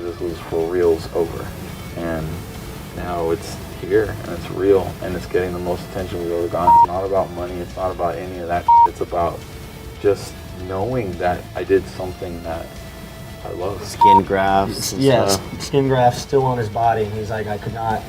this was for reals over. And now it's here, and it's real, and it's getting the most attention we've ever gotten. It's not about money, it's not about any of that. It's about just knowing that I did something that I love. Skin grafts. Yes, skin grafts still on his body, and he's like, I could not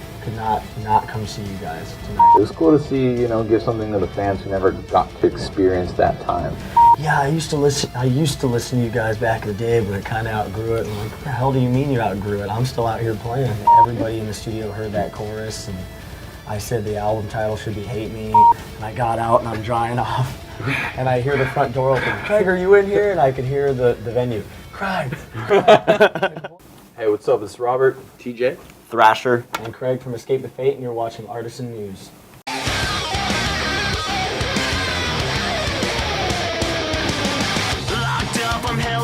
come see you guys tonight. It was cool to see, give something to the fans who never got to experience that time. Yeah, I used to listen to you guys back in the day, but I kind of outgrew it. I'm like, what the hell do you mean you outgrew it? I'm still out here playing. Everybody in the studio heard that chorus, and I said the album title should be Hate Me, and I got out and I'm drying off, and I hear the front door open. Craig, are you in here? And I could hear the venue. Craig. Hey, what's up? It's Robert, TJ, Thrasher, and Craig from Escape the Fate, and you're watching Artisan News.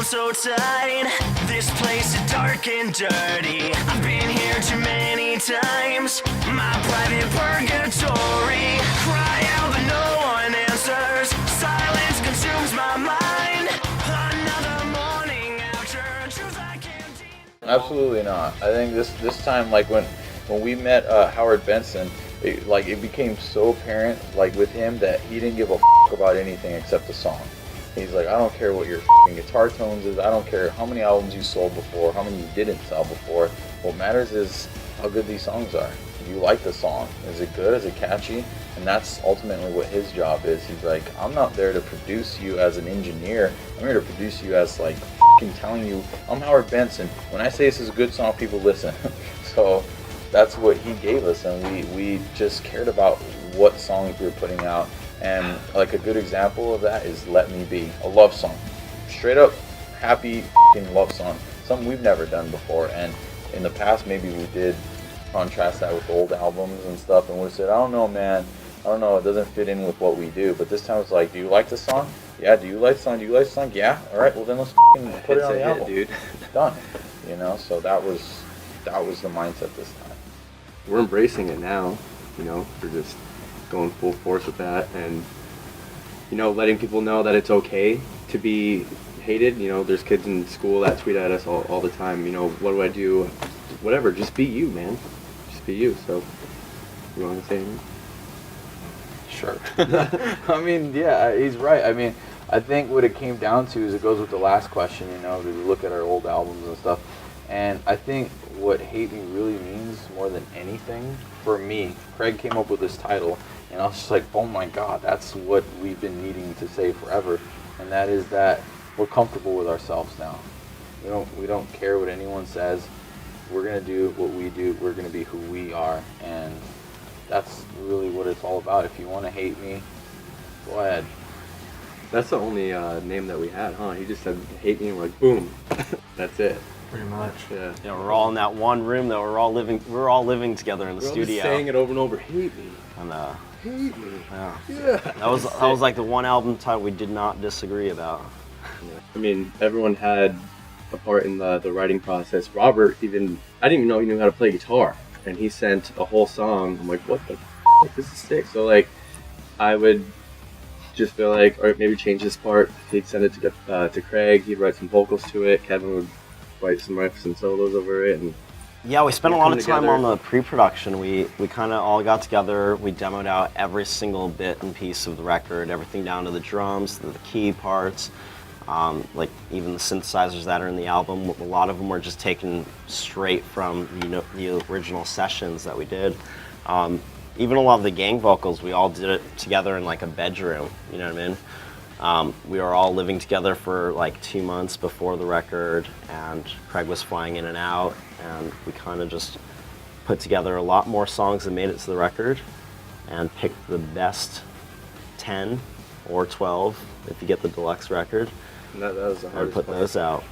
So tight, this place is dark and dirty. I've been here too many times, my private purgatory. Cry out but no one answers, silence consumes my mind. Another morning after truth I can't deny. Absolutely not. I think this time, like when we met Howard Benson, it became so apparent, like with him, that he didn't give a about anything except the song. He's like, I don't care what your guitar tones is, I don't care how many albums you sold before, how many you didn't sell before. What matters is how good these songs are. Do you like the song? Is it good? Is it catchy? And that's ultimately what his job is. He's like, I'm not there to produce you as an engineer, I'm here to produce you as like telling you, I'm Howard Benson. When I say this is a good song, people listen. So that's what he gave us, and we just cared about what songs we were putting out. And like a good example of that is Let Me Be, a love song. Straight up happy love song. Something we've never done before. And in the past maybe we did contrast that with old albums and stuff, and we said, I don't know, man. I don't know, it doesn't fit in with what we do. But this time it's like, do you like the song? Yeah, do you like the song? Do you like the song? Yeah? Alright, well then let's put it on the album. Dude. Done. So that was the mindset this time. We're embracing it now, we're just going full force with that, and letting people know that it's okay to be hated. There's kids in school that tweet at us all the time, what do I do? Whatever, just be you, man. Just be you. So you want to say anything? Sure. I mean, yeah, he's right. I mean, I think what it came down to is, it goes with the last question, we look at our old albums and stuff, and I think what hate me really means more than anything, for me, Craig came up with this title, and I was just like, oh my God, that's what we've been needing to say forever. And that is that we're comfortable with ourselves now. We don't care what anyone says. We're going to do what we do. We're going to be who we are. And that's really what it's all about. If you want to hate me, go ahead. That's the only name that we had, huh? He just said, hate me, and we're like, boom. That's it. Pretty much. Yeah. We're all in that one room that we're all living together in the studio. Just saying it over and over, hate me. And Hate me. yeah. That was like the one album title we did not disagree about. Yeah. I mean, everyone had a part in the writing process. Robert I didn't even know he knew how to play guitar, and he sent a whole song. I'm like, what the f***? This is sick. So like, I would just feel like, all right, maybe change this part. He'd send it to Craig. He'd write some vocals to it. Kevin would write some riffs and solos over it, and yeah, we spent a lot of time together on the pre-production. We kind of all got together, we demoed out every single bit and piece of the record, everything down to the drums, the key parts, like even the synthesizers that are in the album. A lot of them were just taken straight from the original sessions that we did. Even a lot of the gang vocals, we all did it together in like a bedroom, you know what I mean? We were all living together for like 2 months before the record, and Craig was flying in and out, and we kind of just put together a lot more songs that made it to the record and picked the best 10 or 12 if you get the deluxe record. that was the And hardest put part. those out,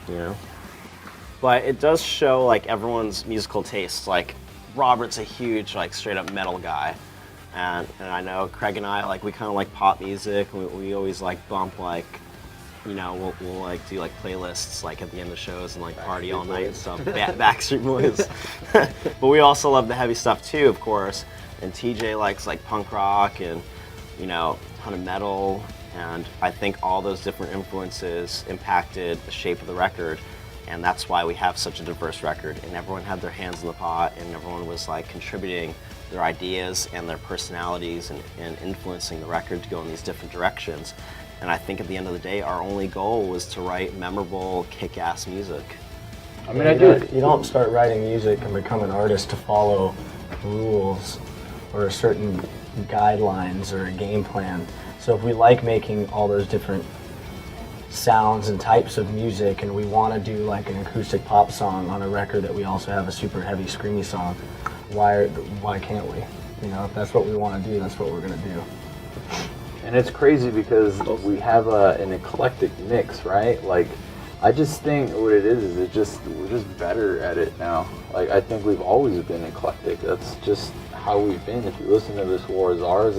But it does show like everyone's musical tastes. Like Robert's a huge like straight up metal guy. And I know Craig and I, like, we kind of like pop music. We always like bump like, we'll like do like playlists like at the end of shows and like party all night and stuff. Backstreet Boys. But we also love the heavy stuff too, of course. And TJ likes like punk rock and ton of metal. And I think all those different influences impacted the shape of the record. And that's why we have such a diverse record. And everyone had their hands in the pot, and everyone was like contributing their ideas and their personalities and influencing the record to go in these different directions. And I think at the end of the day, our only goal was to write memorable, kick-ass music. I mean, I do. You don't start writing music and become an artist to follow rules or certain guidelines or a game plan. So if we like making all those different sounds and types of music, and we want to do like an acoustic pop song on a record that we also have a super heavy screamy song, why can't we? You know, if that's what we want to do, that's what we're going to do. And it's crazy because we have an eclectic mix, right? Like, I just think what it is we're just better at it now. Like, I think we've always been eclectic. That's just how we've been. If you listen to This War Is Ours,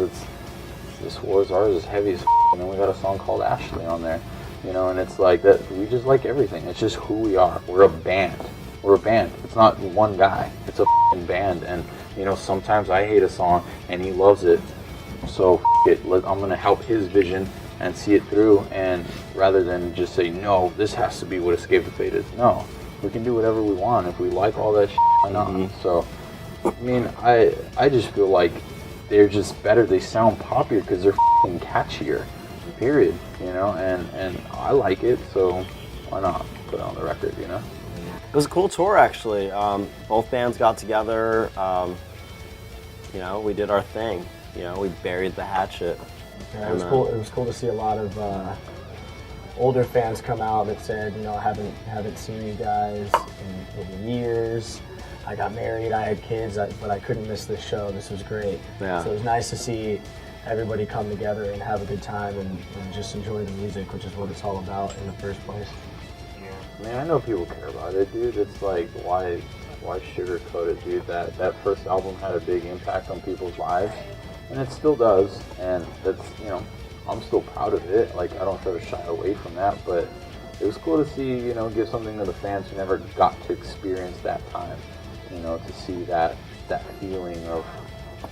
This War Is Ours is heavy as f***, and then we got a song called Ashley on there. You know, and it's like that. We just like everything. It's just who we are. We're a band. We're a band. It's not one guy. It's a f***ing band. And, you know, sometimes I hate a song and he loves it. So I'm going to help his vision and see it through, and rather than just say, no, this has to be what Escape the Fate is. No, we can do whatever we want. If we like all that shit, why not? Mm-hmm. So, I mean, I just feel like they're just better. They sound poppier because they're f***ing catchier, period, you know, and I like it, so why not put it on the record, you know? It was a cool tour, actually. Both bands got together. You know, we did our thing. You know, we buried the hatchet. Yeah, it was cool. It was cool to see a lot of older fans come out that said, you know, I haven't seen you guys in years. I got married, I had kids, but I couldn't miss this show. This was great. Yeah. So it was nice to see everybody come together and have a good time and just enjoy the music, which is what it's all about in the first place. I mean, I know people care about it, dude. It's like, why sugarcoat it, dude? That first album had a big impact on people's lives, and it still does, and that's, you know, I'm still proud of it. Like, I don't try to shy away from that, but it was cool to see, you know, give something to the fans who never got to experience that time, you know, to see that feeling of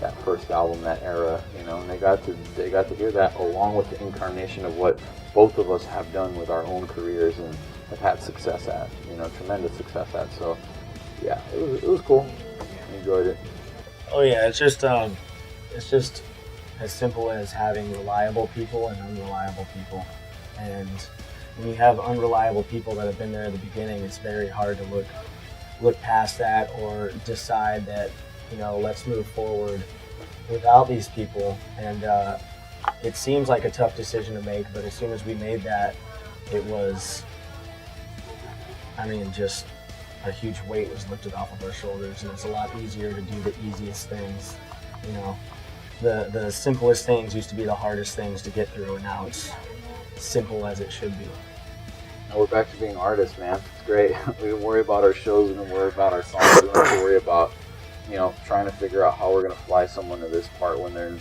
that first album, that era, you know, and they got to hear that along with the incarnation of what both of us have done with our own careers and have had success at, you know, tremendous success at. So yeah, it was cool. I enjoyed it. Oh yeah, it's just as simple as having reliable people and unreliable people. And when you have unreliable people that have been there at the beginning, it's very hard to look past that or decide that, you know, let's move forward without these people. And it seems like a tough decision to make, but as soon as we made that, it was, I mean, just a huge weight was lifted off of our shoulders, and it's a lot easier to do the easiest things. You know, the simplest things used to be the hardest things to get through, and now it's simple as it should be. Now we're back to being artists, man. It's great. We don't worry about our shows. We don't worry about our songs. We don't have to worry about, you know, trying to figure out how we're going to fly someone to this part when they're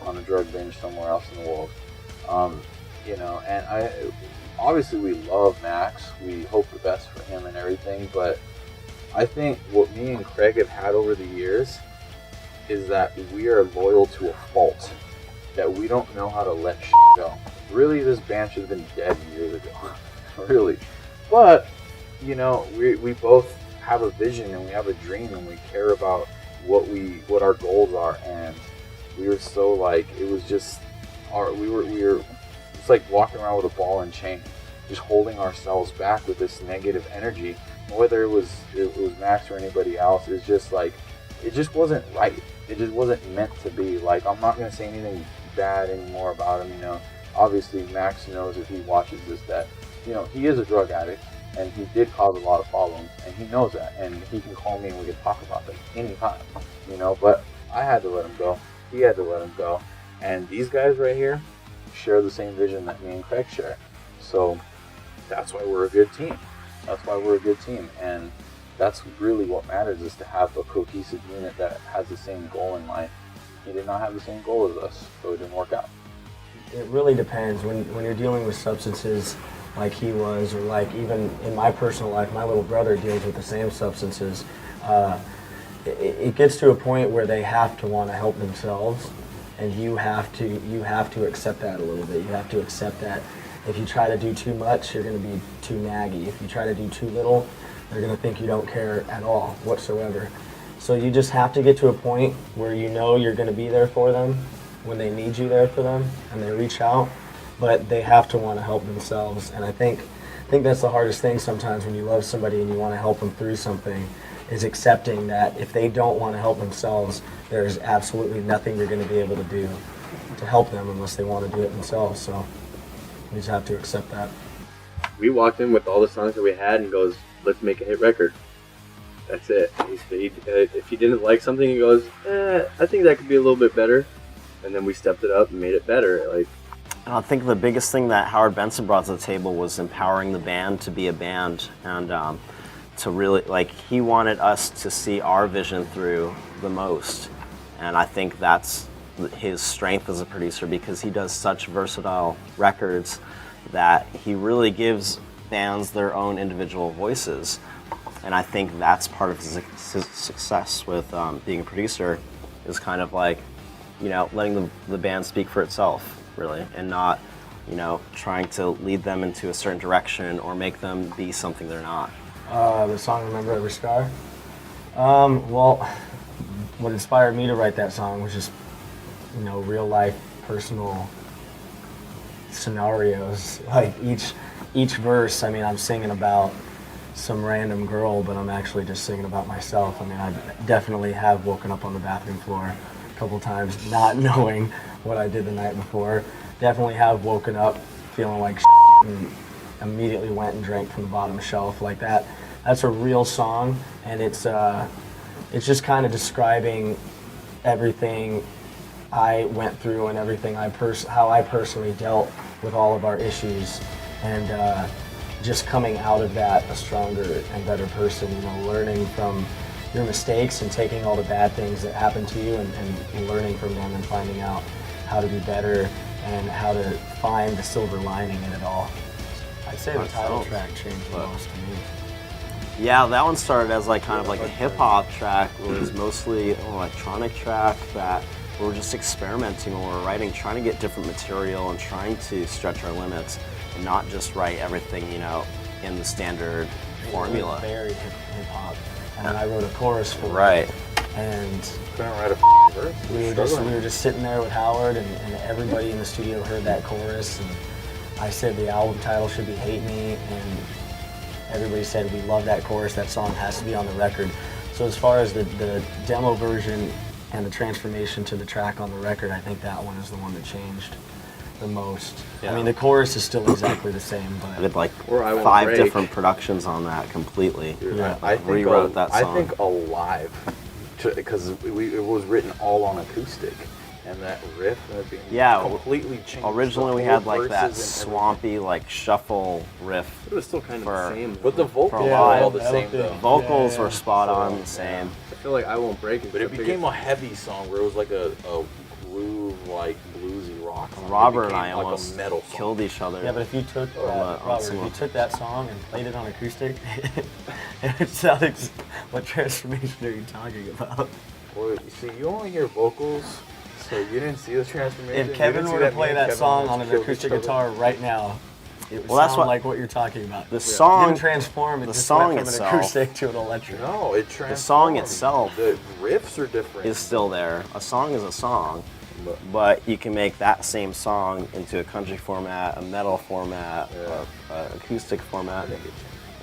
on a drug binge somewhere else in the world. You know, and obviously we love Max. We hope the best for him and everything, but I think what me and Craig have had over the years is that we are loyal to a fault, that we don't know how to let shit go. Really, this band should have been dead years ago. Really. But, you know, we both have a vision and we have a dream and we care about what our goals are, and we were so like, it was just we were it's like walking around with a ball and chain, just holding ourselves back with this negative energy. Whether it was Max or anybody else, it's just like, it just wasn't right. It just wasn't meant to be. Like, I'm not gonna say anything bad anymore about him, you know. Obviously Max knows, if he watches this, that, you know, he is a drug addict and he did cause a lot of problems, and he knows that, and he can call me and we can talk about them anytime, you know. But I had to let him go. He had to let him go. And these guys right here share the same vision that me and Craig share. So that's why we're a good team. That's why we're a good team. And that's really what matters, is to have a cohesive unit that has the same goal in life. He did not have the same goal as us, so it didn't work out. It really depends. When you're dealing with substances like he was, or like even in my personal life, my little brother deals with the same substances, it gets to a point where they have to want to help themselves, and you have to accept that a little bit. You have to accept that If you try to do too much, you're going to be too naggy. If you try to do too little, they're going to think you don't care at all whatsoever. So you just have to get to a point where you know you're going to be there for them when they need you there for them and they reach out, but they have to want to help themselves. And I think that's the hardest thing sometimes when you love somebody and you want to help them through something, is accepting that if they don't want to help themselves, there's absolutely nothing you're going to be able to do to help them unless they want to do it themselves. So you just have to accept that. We walked in with all the songs that we had and goes, let's make a hit record. That's it. If he didn't like something, he goes, I think that could be a little bit better. And then we stepped it up and made it better. Like, And I think the biggest thing that Howard Benson brought to the table was empowering the band to be a band, and to really, like, he wanted us to see our vision through the most. And I think that's his strength as a producer, because he does such versatile records that he really gives bands their own individual voices. And I think that's part of his success with being a producer, is kind of like, you know, letting the band speak for itself, really, and not, you know, trying to lead them into a certain direction or make them be something they're not. The song Remember Every Scar? Well, what inspired me to write that song was just, you know, real life, personal scenarios. Like each verse, I mean, I'm singing about some random girl, but I'm actually just singing about myself. I mean, I definitely have woken up on the bathroom floor a couple times not knowing what I did the night before. Definitely have woken up feeling like and immediately went and drank from the bottom shelf like that. That's a real song, and it's just kind of describing everything I went through and everything how I personally dealt with all of our issues, and just coming out of that a stronger and better person, you know, learning from your mistakes and taking all the bad things that happened to you and learning from them and finding out how to be better and how to find the silver lining in it all. I'd say the title track changed the most to me. Yeah, that one started as like kind of like a hip hop track. It was mostly an electronic track that we were just experimenting when we were writing, trying to get different material and trying to stretch our limits and not just write everything, you know, in the standard formula. Very hip hop. And then I wrote a chorus for Right. it. And Couldn't write a verse. we were just sitting there with Howard, and everybody in the studio heard that chorus, and I said the album title should be Hate Me, and everybody said we love that chorus, that song has to be on the record. So as far as the demo version and the transformation to the track on the record, I think that one is the one that changed the most. Yeah. I mean, the chorus is still exactly the same, I but did like Or I Won't 5 Break. different productions on that completely. Yeah. I think Rewrote that song. I think Alive, because it was written all on acoustic, and that riff being Yeah, completely changed. Originally we the had whole like that verses and swampy like shuffle riff. it was still kind of For- the same. everything. But the vocals For were Alive, all the same that was though. Vocals Yeah. were spot on the So, same. I feel like I Won't Break is But the it became biggest- a heavy song where it was like a groove, like bluesy rock song. It Robert and became I like almost a metal song. killed each other. yeah, but if you took that, on Robert, some if you of- took that song and played it on acoustic, it sounded. What transformation are you talking about? Well, you see, you only hear vocals, so you didn't see the transformation. If Kevin were to play that song on an acoustic acoustic guitar right now, it would Well, that's sound what- like what you're talking about. The It song, didn't transform. It the just song went from itself- an acoustic to an electric. No, it transformed. song itself The riffs are different. is still there. A song is a song, but you can make that same song into a country format, a metal format, Yeah. a acoustic format,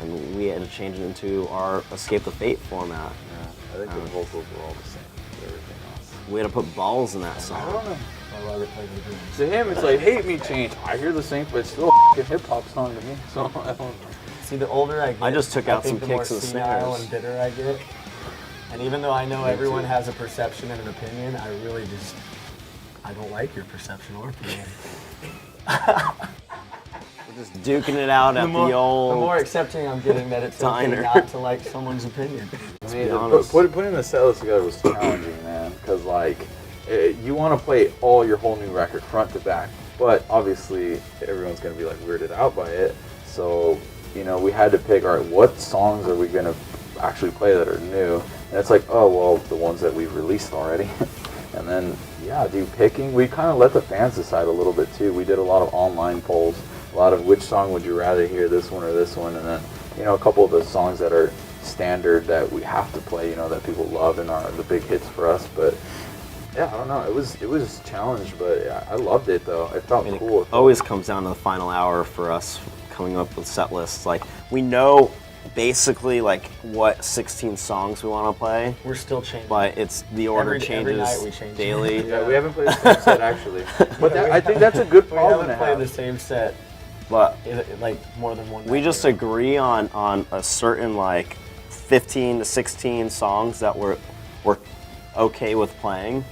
and we had to change it into our Escape the Fate format. Yeah, I think the vocals were all the same as everything else. We had to put balls in that I song. don't know. While Robert played the drums. To him, it's like Hate Me change. I hear the same, but it's still a hip hop song to me. So I don't know. See, the older I get, I just took out think some the more kicks and senile snares. and bitter I get. And even though I know everyone has a perception and an opinion, I don't like your perception or opinion. We're just duking it out at the the old. more accepting I'm getting that it's okay Diner. not to like someone's opinion. I mean, be honest. putting the set list together was challenging, man. Because like, you want to play all your whole new record front to back, but obviously everyone's gonna be like weirded out by it. So you know, we had to pick. All right, what songs are we gonna actually play that are new? And it's like, oh well, the ones that we've released already. And then, yeah, picking. We kind of let the fans decide a little bit too. We did a lot of online polls a lot of which song would you rather hear, this one or this one, and then a couple of the songs that are standard that we have to play, that people love and are the big hits for us. But yeah, I don't know. It was a challenge, but yeah, I loved it though. It felt cool. It always comes down to the final hour for us coming up with set lists. Like, we know basically like what 16 songs we want to play. We're still changing. But it's the order Every night we changes change. daily. Yeah, we haven't played the same set actually. But I think that's a good We problem haven't to played have. the same set But like more than one. we night. just agree on a certain like 15 to 16 songs that we're okay with playing,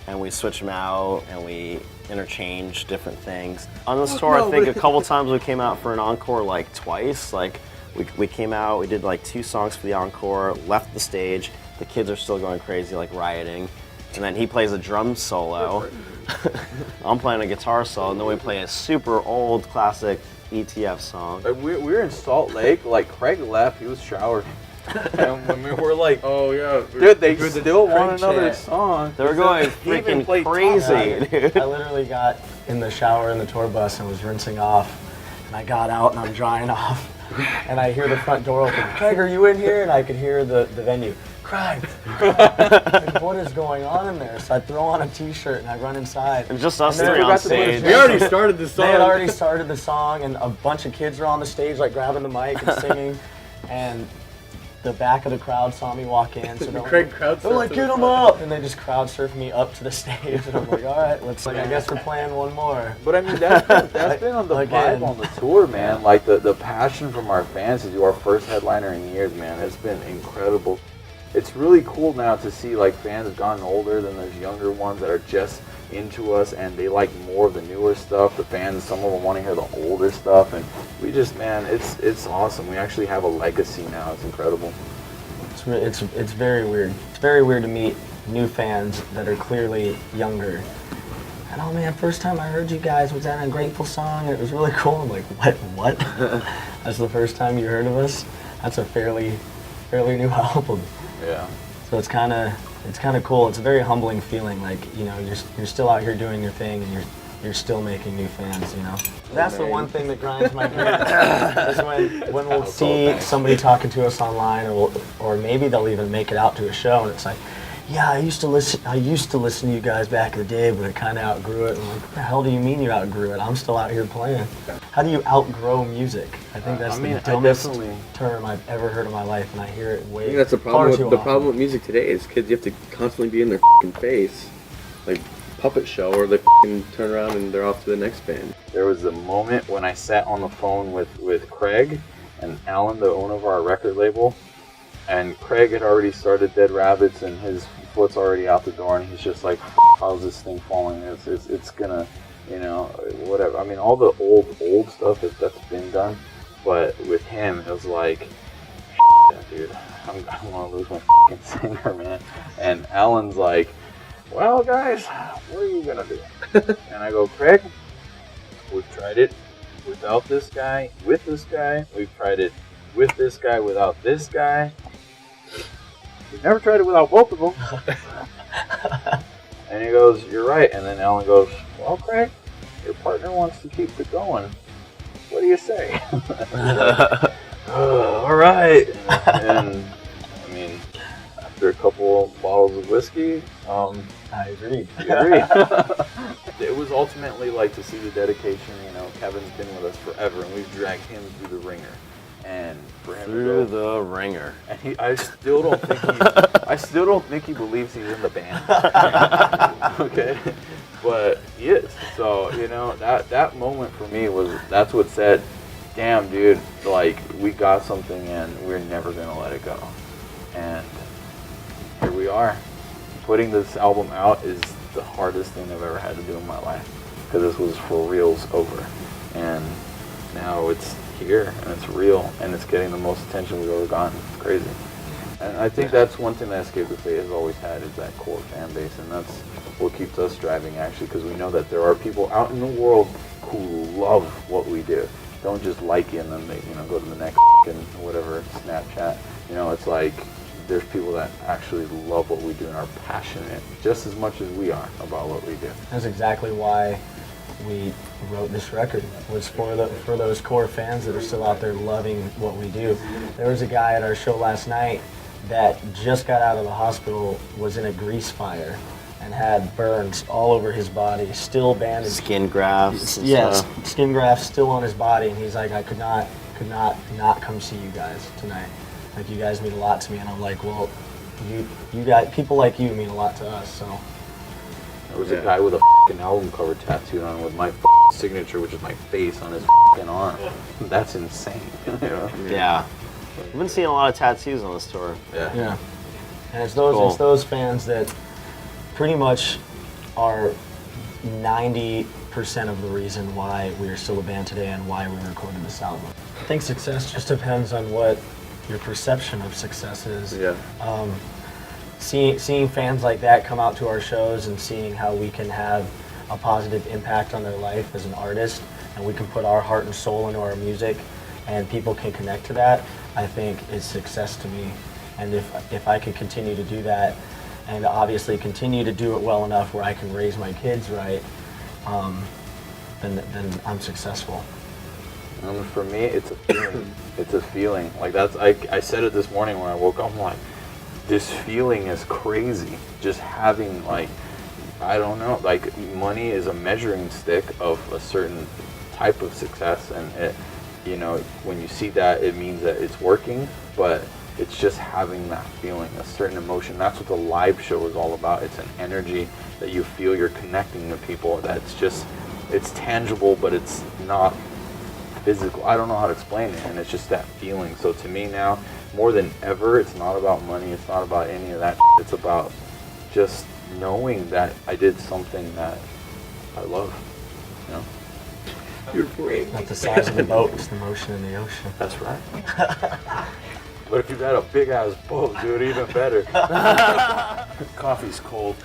and we switch them out and we interchange different things. On this tour, I think a couple times we came out for an encore like twice. Like we came out, we did like 2 songs for the encore, left the stage. The kids are still going crazy, like rioting, and then he plays a drum solo. I'm playing a guitar solo, and then we play a super old classic ETF song. Like, we were in Salt Lake. Like, Craig left. He was showering. And when we were like, Oh yeah, dude, they still want Craig another chant. song. They were going He even freaking played crazy, top dude. I literally got in the shower in the tour bus and was rinsing off, and I got out and I'm drying off, and I hear the front door open. Craig, are you in here? And I could hear the venue. Craig, like, what is going on in there? So I throw on a t-shirt and I run inside. And just us And then three I on forgot to put a stage. we already started the song. They had already started the song, and a bunch of kids were on the stage, like grabbing the mic and singing, and the back of the crowd saw me walk in. So Craig crowd they're like, surfed "Get us. him up!" And they just crowd surfed me up to the stage, and I'm like, "All right, let's." Like, I guess we're playing one more. But I mean, that's been on the Again. vibe on the tour, man. Like the passion from our fans to do our first headliner in years, man. It's been incredible. It's really cool now to see like fans have gotten older, then there's younger ones that are just into us and they like more of the newer stuff. The fans, some of them want to hear the older stuff, and we just, man, it's awesome. We actually have a legacy now. It's incredible. It's very weird. It's very weird to meet new fans that are clearly younger. And oh man, first time I heard you guys was that a Grateful song. It was really cool. I'm like, what? That's the first time you heard of us? That's a fairly new album. Yeah. So it's kind of cool. It's a very humbling feeling. Like, you're still out here doing your thing, and you're still making new fans. That's the one thing that grinds my gears. Is when we'll see somebody talking to us online, or maybe they'll even make it out to a show, and it's like, yeah, I used to listen to you guys back in the day, but I kind of outgrew it. I'm like, what the hell do you mean you outgrew it? I'm still out here playing. How do you outgrow music? I think that's the dumbest term I've ever heard in my life, and I hear it way I think that's the far problem. too The often. problem with music today is kids. You have to constantly be in their face, like puppet show, or they turn around and they're off to the next band. There was a moment when I sat on the phone with Craig and Alan, the owner of our record label, and Craig had already started Dead Rabbits and his foot's already out the door, and he's just like, how's this thing falling? It's gonna, whatever. I mean, all the old stuff that's been done, but with him, it was like, dude, I'm gonna lose my singer, man. And Alan's like, well, guys, what are you gonna do? And I go, Craig, we've tried it without this guy, with this guy. We've tried it with this guy, without this guy. We've never tried it without both of them. And he goes, you're right. And then Alan goes, well, Craig, your partner wants to keep it going. What do you say? Like, oh, all right. And I mean, after a couple bottles of whiskey, I agree. we agreed. It was ultimately like to see the dedication. Kevin's been with us forever, and we've dragged him through the ringer. And for him Through the ringer. and I still don't think he believes he's in the band. Okay, but he is. So that moment for me that's what said, damn, dude, like we got something and we're never gonna let it go. And here we are. Putting this album out is the hardest thing I've ever had to do in my life, because this was for reals over, and now it's here and it's real and it's getting the most attention we've ever gotten. It's crazy. And I think that's one thing that Escape the Fate has always had, is that core fan base, and that's what keeps us driving, actually, because we know that there are people out in the world who love what we do. Don't just like it and then they go to the next and whatever Snapchat. It's like there's people that actually love what we do and are passionate just as much as we are about what we do. That's exactly why we wrote this record was for those core fans that are still out there loving what we do. There was a guy at our show last night that just got out of the hospital, was in a grease fire, and had burns all over his body, still bandaged. Skin grafts. and Yes, stuff. skin grafts still on his body, and he's like, I could not come see you guys tonight. Like, you guys mean a lot to me, and I'm like, well, you guys, people like you mean a lot to us, so. There was a guy with a f***ing album cover tattooed on with my f***ing signature, which is my face, on his f***ing arm. That's insane. You know? Yeah. We've been seeing a lot of tattoos on this tour. Yeah. And it's those fans that pretty much are 90% of the reason why we are still a band today and why we recorded this album. I think success just depends on what your perception of success is. Yeah. Seeing fans like that come out to our shows and seeing how we can have a positive impact on their life as an artist, and we can put our heart and soul into our music, and people can connect to that, I think is success to me. And if I could continue to do that, and obviously continue to do it well enough where I can raise my kids right, then I'm successful. For me, it's a feeling. It's a feeling. Like I said it this morning when I woke up. I'm like, this feeling is crazy. Just having, like, I don't know, like, money is a measuring stick of a certain type of success, and it, you know, when you see that, it means that it's working, but it's just having that feeling, a certain emotion. That's what the live show is all about. It's an energy that you feel, you're connecting to people. That's just, it's tangible, but it's not physical. I don't know how to explain it, and it's just that feeling. So to me now, more than ever, it's not about money, it's not about any of that. It's about just knowing that I did something that I love, you know? You're great. Not the size of the boat, it's the motion in the ocean. That's right. But if you got a big ass boat, dude, even better. Coffee's cold.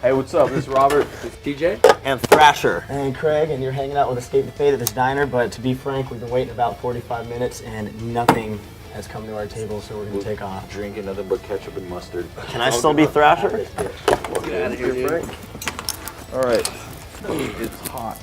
Hey, what's up? This is Robert. This is TJ. And Thrasher. And Craig, and you're hanging out with Escape the Fate at this diner, but to be frank, we've been waiting about 45 minutes and nothing has come to our table, so we're gonna take off. Drinking nothing but ketchup and mustard. Can I still be Thrasher? Get out of here, Frank. All right. It's hot.